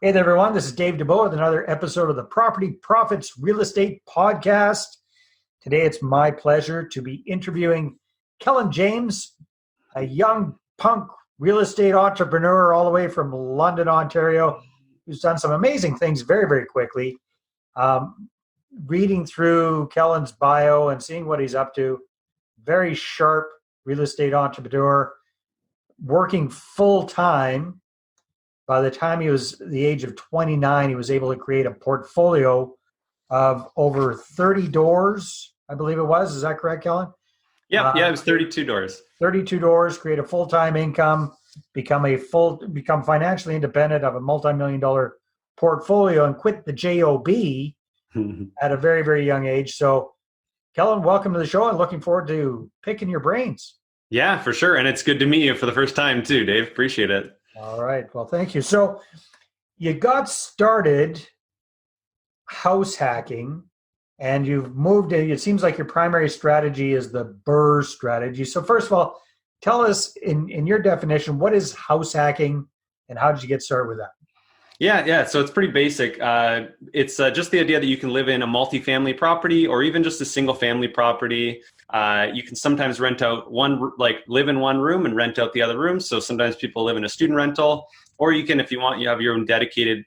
Hey there, everyone. This is Dave Dubeau with another episode of the Property Profits Real Estate Podcast. Today, it's my pleasure to be interviewing Kellan James, a young punk real estate entrepreneur all the way from London, Ontario, who's done some amazing things very, very quickly. Reading through Kellan's bio and seeing what he's up to, very sharp real estate entrepreneur, working full-time. By the time he was the age of 29, he was able to create a portfolio of over 30 doors, I believe it was. Is that correct, Kellan? Yeah, it was 32 doors. 32 doors, create a full-time income, become financially independent of a multi-million-dollar portfolio, and quit the job at a very, very young age. So, Kellan, welcome to the show, and looking forward to picking your brains. Yeah, for sure. And it's good to meet you for the first time too, Dave. Appreciate it. All right. Well, thank you. So you got started house hacking and you've moved in. It seems like your primary strategy is the BRRRR strategy. So first of all, tell us in your definition, what is house hacking and how did you get started with that? Yeah. So it's pretty basic. It's just the idea that you can live in a multifamily property or even just a single family property. You can sometimes rent out live in one room and rent out the other rooms. So sometimes people live in a student rental, or you can, if you want, you have your own dedicated,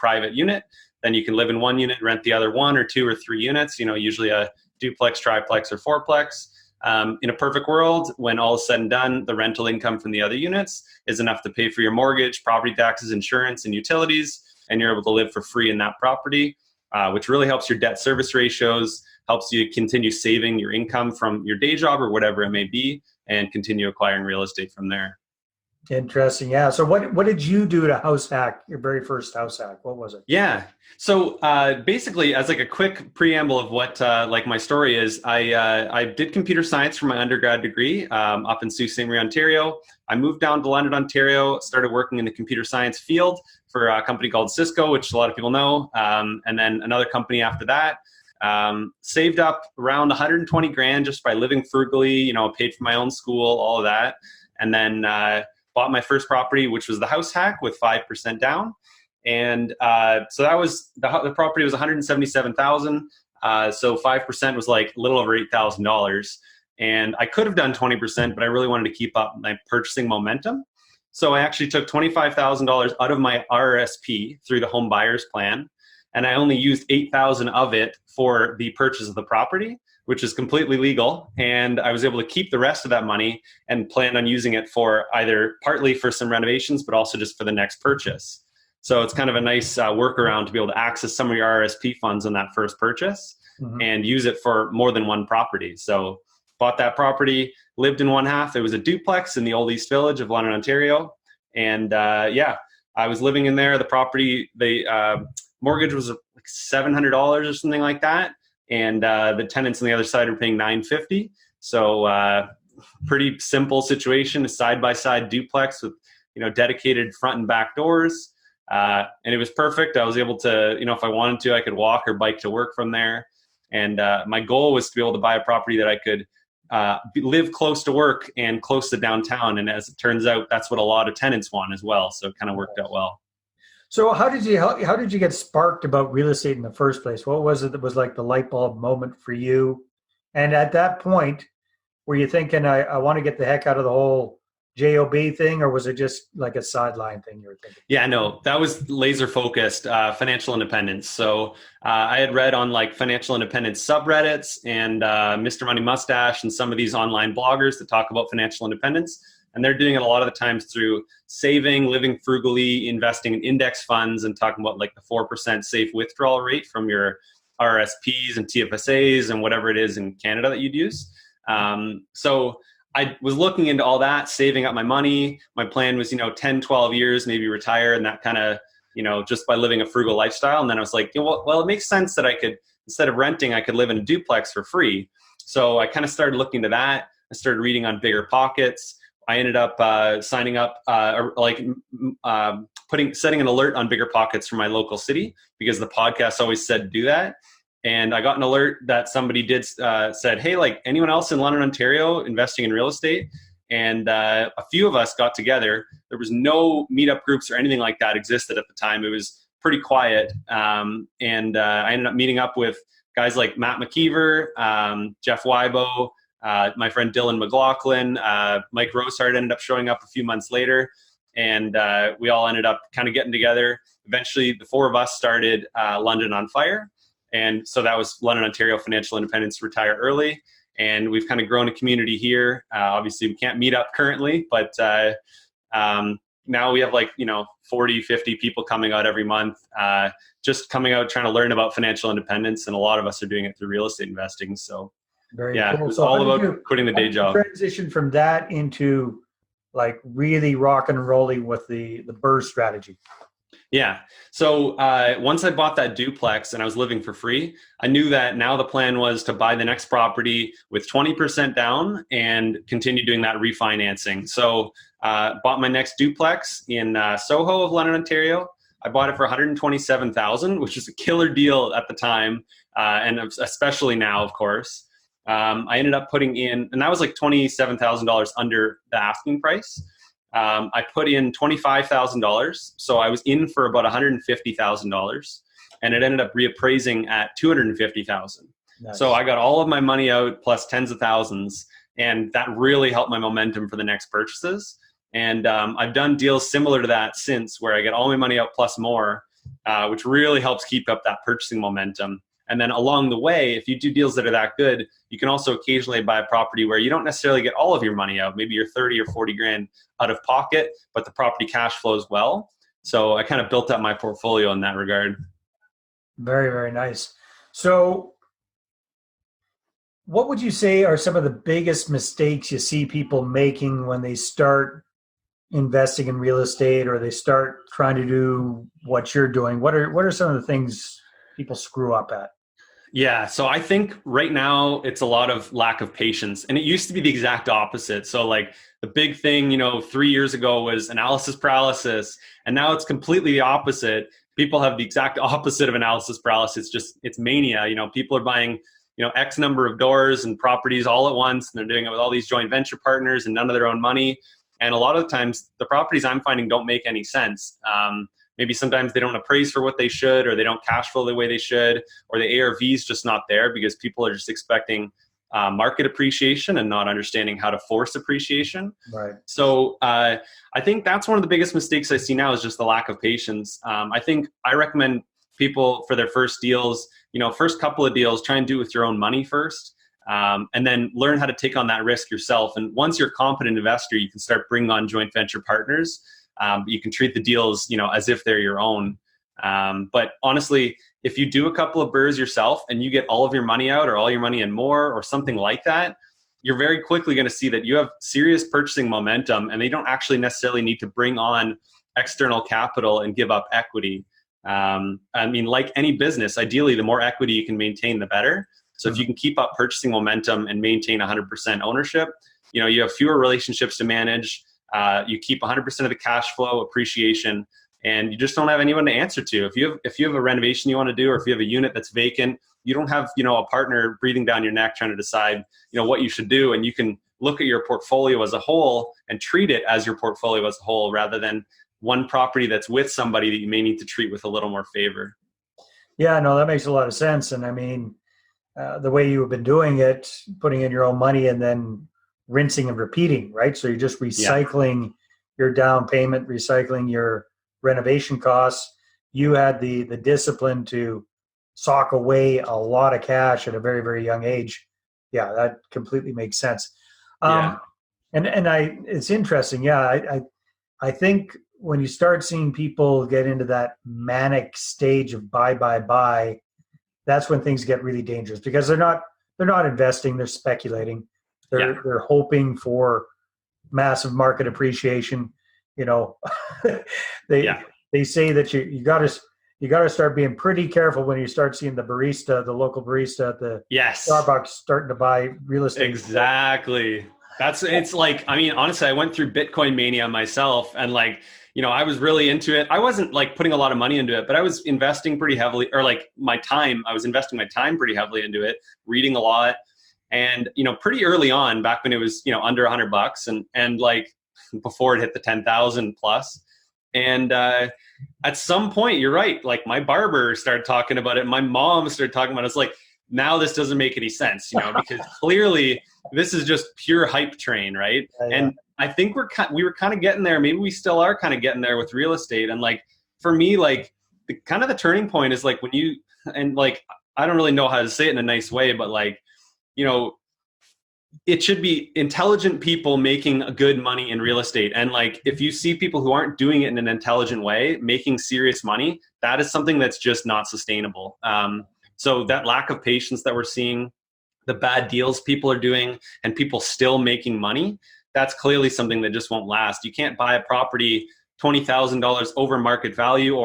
private unit. Then you can live in one unit, rent the other 1 or 2 or 3 units. Usually a duplex, triplex, or fourplex. In a perfect world, when all is said and done, the rental income from the other units is enough to pay for your mortgage, property taxes, insurance, and utilities, and you're able to live for free in that property, which really helps your debt service ratios, helps you continue saving your income from your day job or whatever it may be, and continue acquiring real estate from there. Interesting. Yeah. So what did you do to house hack, your very first house hack? What was it? Yeah. So basically, as like a quick preamble of what my story is, I did computer science for my undergrad degree up in Sault Ste. Marie, Ontario. I moved down to London, Ontario, started working in the computer science field for a company called Cisco, which a lot of people know, and then another company after that. Saved up around 120 grand just by living frugally, paid for my own school, all of that. And then bought my first property, which was the house hack with 5% down. And so that was, the property was $177,000. So 5% was like a little over $8,000. And I could have done 20%, but I really wanted to keep up my purchasing momentum. So I actually took $25,000 out of my RRSP through the home buyers plan. And I only used $8,000 of it for the purchase of the property, which is completely legal. And I was able to keep the rest of that money and planned on using it for either partly for some renovations, but also just for the next purchase. So it's kind of a nice workaround to be able to access some of your RSP funds on that first purchase and use it for more than one property. So bought that property, lived in one half. It was a duplex in the Old East Village of London, Ontario. And I was living in there. The property, the mortgage was like $700 or something like that. And the tenants on the other side are paying $950. So pretty simple situation, a side-by-side duplex with, dedicated front and back doors. And it was perfect. I was able to, if I wanted to, I could walk or bike to work from there. And my goal was to be able to buy a property that I could live close to work and close to downtown. And as it turns out, that's what a lot of tenants want as well. So it kind of worked out well. So how did you get sparked about real estate in the first place? What was it that was like the light bulb moment for you? And at that point, were you thinking, I want to get the heck out of the whole JOB thing, or was it just like a sideline thing you were thinking? Yeah, no, that was laser focused, financial independence. So I had read on like financial independence subreddits and Mr. Money Mustache and some of these online bloggers that talk about financial independence. And they're doing it a lot of the times through saving, living frugally, investing in index funds, and talking about like the 4% safe withdrawal rate from your RSPs and TFSAs and whatever it is in Canada that you'd use. So I was looking into all that, saving up my money. My plan was, 10, 12 years, maybe retire, and that kind of, just by living a frugal lifestyle. And then I was like, well, it makes sense that I could, instead of renting, I could live in a duplex for free. So I kind of started looking into that. I started reading on BiggerPockets. I ended up signing up, setting an alert on BiggerPockets for my local city, because the podcast always said do that. And I got an alert that somebody said, hey, like anyone else in London, Ontario investing in real estate? and a few of us got together. There was no meetup groups or anything like that existed at the time. It was pretty quiet, and I ended up meeting up with guys like Matt McKeever, Jeff Weibo, my friend Dylan McLaughlin, Mike Rosehart ended up showing up a few months later, and we all ended up kind of getting together. Eventually, the four of us started London on Fire, and so that was London, Ontario Financial Independence Retire Early, and we've kind of grown a community here. Obviously, we can't meet up currently, but now we have 40, 50 people coming out every month, just coming out trying to learn about financial independence, and a lot of us are doing it through real estate investing. So Very yeah, cool. it was So all about quitting the day job. Transition from that into like really rock and rolling with the BRRRR strategy. Yeah. So once I bought that duplex and I was living for free, I knew that now the plan was to buy the next property with 20% down and continue doing that refinancing. So bought my next duplex in Soho of London, Ontario. I bought it for $127,000, which is a killer deal at the time, and especially now, of course. I ended up putting in, and that was like $27,000 under the asking price. I put in $25,000, so I was in for about $150,000, and it ended up reappraising at $250,000. Nice. So I got all of my money out plus tens of thousands, and that really helped my momentum for the next purchases. And I've done deals similar to that since, where I get all my money out plus more, which really helps keep up that purchasing momentum. And then along the way, if you do deals that are that good, you can also occasionally buy a property where you don't necessarily get all of your money out. Maybe you're 30 or 40 grand out of pocket, but the property cash flows well. So I kind of built up my portfolio in that regard. Very, very nice. So what would you say are some of the biggest mistakes you see people making when they start investing in real estate, or they start trying to do what you're doing? What are some of the things people screw up at? Yeah, so I think right now it's a lot of lack of patience, and it used to be the exact opposite. So like the big thing, 3 years ago was analysis paralysis, and now it's completely the opposite. People have the exact opposite of analysis paralysis. It's mania. People are buying, X number of doors and properties all at once, and they're doing it with all these joint venture partners and none of their own money. And a lot of the times the properties I'm finding don't make any sense. Maybe sometimes they don't appraise for what they should, or they don't cash flow the way they should, or the ARV is just not there because people are just expecting market appreciation and not understanding how to force appreciation. Right. So I think that's one of the biggest mistakes I see now is just the lack of patience. I recommend people for their first deals, first couple of deals, try and do it with your own money first. And then learn how to take on that risk yourself. And once you're a competent investor, you can start bringing on joint venture partners. You can treat the deals, as if they're your own. But honestly, if you do a couple of BRRRRs yourself and you get all of your money out, or all your money and more, or something like that, you're very quickly going to see that you have serious purchasing momentum, and they don't actually necessarily need to bring on external capital and give up equity. Like any business, ideally, the more equity you can maintain, the better. So if you can keep up purchasing momentum and maintain 100% ownership, you have fewer relationships to manage. You keep 100% of the cash flow appreciation, and you just don't have anyone to answer to. If you have a renovation you want to do, or if you have a unit that's vacant, you don't have a partner breathing down your neck trying to decide what you should do. And you can look at your portfolio as a whole and treat it as your portfolio as a whole, rather than one property that's with somebody that you may need to treat with a little more favor. Yeah, no, that makes a lot of sense. And I mean, the way you have been doing it, putting in your own money and then rinsing and repeating, right? So you're just recycling your down payment, recycling your renovation costs. You had the discipline to sock away a lot of cash at a very, very young age. Yeah, that completely makes sense. And it's interesting. Yeah, I think when you start seeing people get into that manic stage of buy, that's when things get really dangerous, because they're not investing, they're speculating. They're hoping for massive market appreciation. They say that you got to start being pretty careful when you start seeing the local barista at the Starbucks starting to buy real estate. Exactly. Honestly, I went through Bitcoin mania myself, and I was really into it. I wasn't putting a lot of money into it, but I was investing pretty heavily, or I was investing my time pretty heavily into it, reading a lot. And, pretty early on, back when it was, under $100 and like before it hit the 10,000 plus. And at some point, you're right. Like my barber started talking about it. My mom started talking about it. It's like, now this doesn't make any sense, because clearly this is just pure hype train, right? Yeah. And I think we were kind of getting there. Maybe we still are kind of getting there with real estate. And like, for me, like the turning point is like I don't really know how to say it in a nice way, but like, it should be intelligent people making good money in real estate. And like, if you see people who aren't doing it in an intelligent way, making serious money, that is something that's just not sustainable. So that lack of patience that we're seeing, the bad deals people are doing, and people still making money, that's clearly something that just won't last. You can't buy a property $20,000 over market value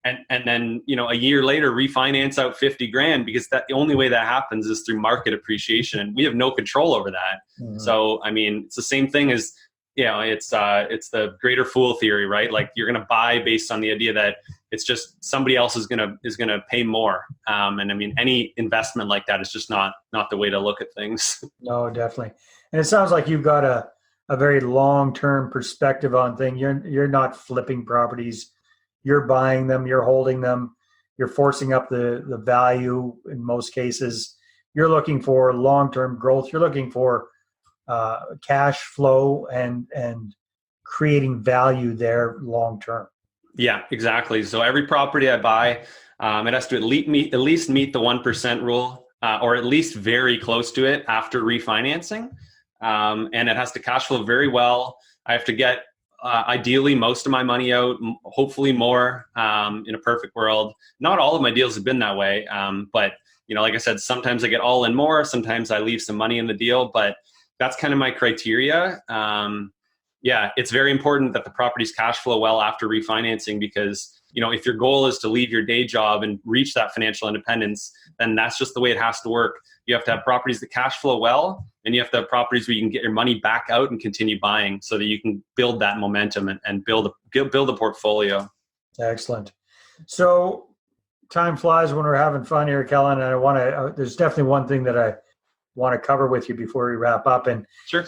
and then a year later refinance out 50 grand, because the only way that happens is through market appreciation, and we have no control over that. Mm-hmm. So I mean, it's the same thing as it's the greater fool theory, right? Like you're going to buy based on the idea that it's just somebody else is going to pay more. And I mean, any investment like that is just not the way to look at things. No, definitely. And it sounds like you've got a very long-term perspective on things. You're not flipping properties. You're buying them, you're holding them, you're forcing up the value in most cases. You're looking for long-term growth. You're looking for cash flow and creating value there long-term. Yeah, exactly. So every property I buy, it has to at least meet the 1% rule, or at least very close to it after refinancing. And it has to cash flow very well. I have to get ideally most of my money out, hopefully more, in a perfect world. Not all of my deals have been that way. But like I said, sometimes I get all in more, sometimes I leave some money in the deal, but that's kind of my criteria. Yeah, it's very important that the properties cash flow well after refinancing, because if your goal is to leave your day job and reach that financial independence, then that's just the way it has to work. You have to have properties that cash flow well, and you have to have properties where you can get your money back out and continue buying, so that you can build that momentum and build a portfolio. Excellent. So time flies when we're having fun here, Kellan, and there's definitely one thing that I want to cover with you before we wrap up. And sure.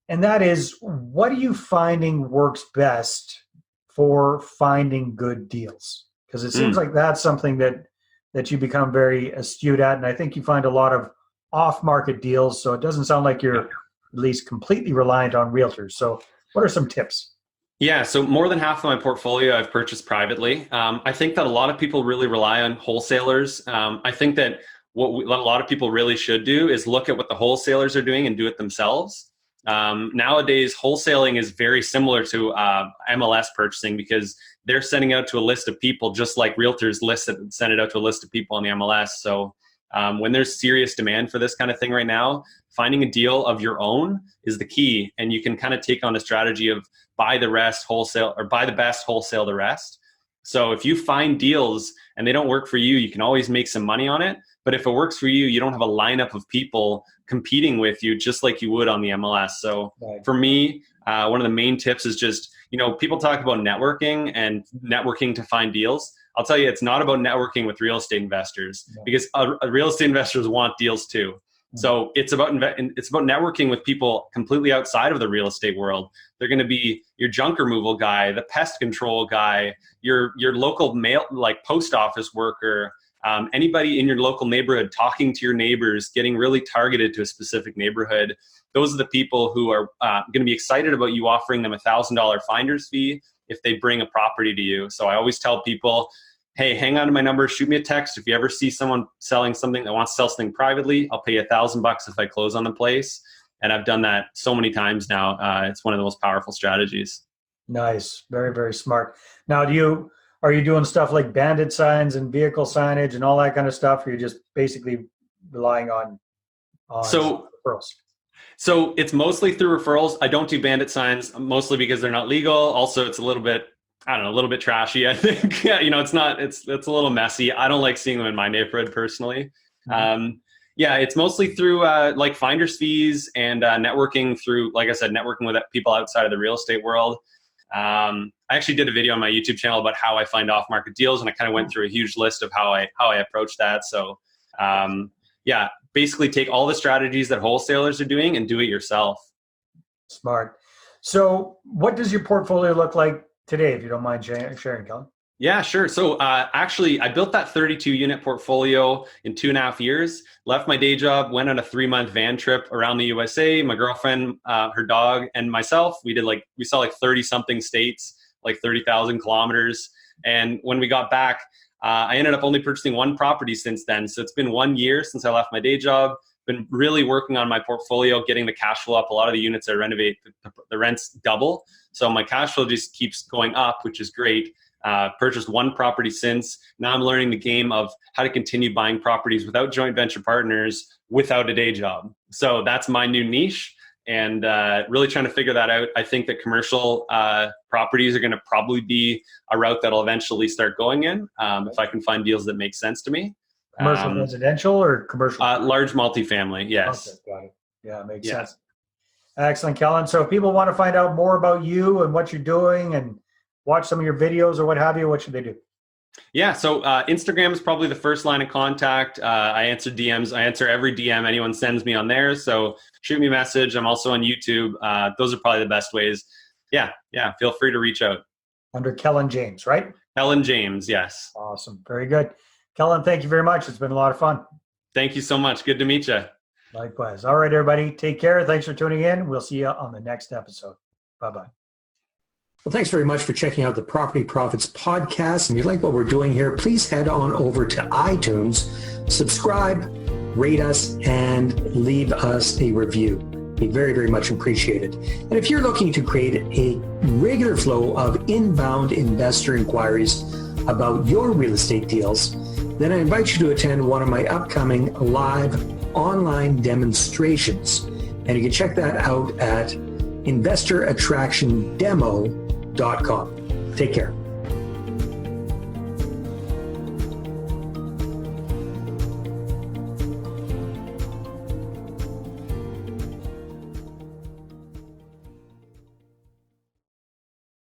And that is, what are you finding works best for finding good deals? Because it seems like that's something that you become very astute at. And I think you find a lot of off-market deals. So it doesn't sound like you're at least completely reliant on realtors. So what are some tips? Yeah, so more than half of my portfolio I've purchased privately. I think that a lot of people really rely on wholesalers. I think that what a lot of people really should do is look at what the wholesalers are doing and do it themselves. Nowadays, wholesaling is very similar to MLS purchasing, because they're sending out to a list of people just like realtors send it out to a list of people on the MLS. So when there's serious demand for this kind of thing right now, finding a deal of your own is the key. And you can kind of take on a strategy of buy the rest wholesale, or buy the best, wholesale the rest. So if you find deals and they don't work for you, you can always make some money on it. But if it works for you, you don't have a lineup of people competing with you just like you would on the MLS. So for me, one of the main tips is just, people talk about networking and networking to find deals. I'll tell you, it's not about networking with real estate investors, because real estate investors want deals too. So it's about networking with people completely outside of the real estate world. They're going to be your junk removal guy, the pest control guy, your local mail, like post office worker, anybody in your local neighborhood, talking to your neighbors, getting really targeted to a specific neighborhood. Those are the people who are going to be excited about you offering them $1,000 finder's fee if they bring a property to you. So I always tell people, hey, hang on to my number, shoot me a text. If you ever see someone selling something that wants to sell something privately, I'll pay you $1,000 if I close on the place. And I've done that so many times now. It's one of the most powerful strategies. Nice. Very, very smart. Now, are you doing stuff like bandit signs and vehicle signage and all that kind of stuff? Or you're just basically relying on referrals? So it's mostly through referrals. I don't do bandit signs, mostly because they're not legal. Also, it's a little bit trashy, I think. It's a little messy. I don't like seeing them in my neighborhood personally. Mm-hmm. It's mostly through like finder's fees and networking through, like I said, networking with people outside of the real estate world. I actually did a video on my YouTube channel about how I find off-market deals, and I kind of went through a huge list of how I approach that. So basically take all the strategies that wholesalers are doing and do it yourself. Smart. So what does your portfolio look like today, if you don't mind sharing, Kellan? Yeah, sure. So actually, I built that 32 unit portfolio in 2.5 years, left my day job, went on a 3-month van trip around the USA. My girlfriend, her dog, and myself, we saw like 30 something states, like 30,000 kilometers. And when we got back, I ended up only purchasing one property since then. So it's been 1 year since I left my day job. Been really working on my portfolio, getting the cash flow up. A lot of the units I renovate, the rents double. So my cash flow just keeps going up, which is great. Purchased one property since. Now I'm learning the game of how to continue buying properties without joint venture partners, without a day job. So that's my new niche, and really trying to figure that out. I think that commercial properties are going to probably be a route that'll eventually start going in, if I can find deals that make sense to me. Commercial residential or commercial? Large multifamily, yes. Okay, got it. Yeah, makes sense. Excellent, Kellan. So if people want to find out more about you and what you're doing and watch some of your videos or what have you, what should they do? Yeah, so Instagram is probably the first line of contact. I answer DMs. I answer every DM anyone sends me on there. So shoot me a message. I'm also on YouTube. Those are probably the best ways. Yeah, feel free to reach out. Under Kellan James, right? Kellan James, yes. Awesome. Very good. Kellan, thank you very much. It's been a lot of fun. Thank you so much. Good to meet you. Likewise. All right, everybody. Take care. Thanks for tuning in. We'll see you on the next episode. Bye-bye. Well, thanks very much for checking out the Property Profits podcast. If you like what we're doing here, please head on over to iTunes, subscribe, rate us, and leave us a review. Be very, very much appreciated. And if you're looking to create a regular flow of inbound investor inquiries about your real estate deals, then I invite you to attend one of my upcoming live online demonstrations. And you can check that out at investorattractiondemo.com. Take care.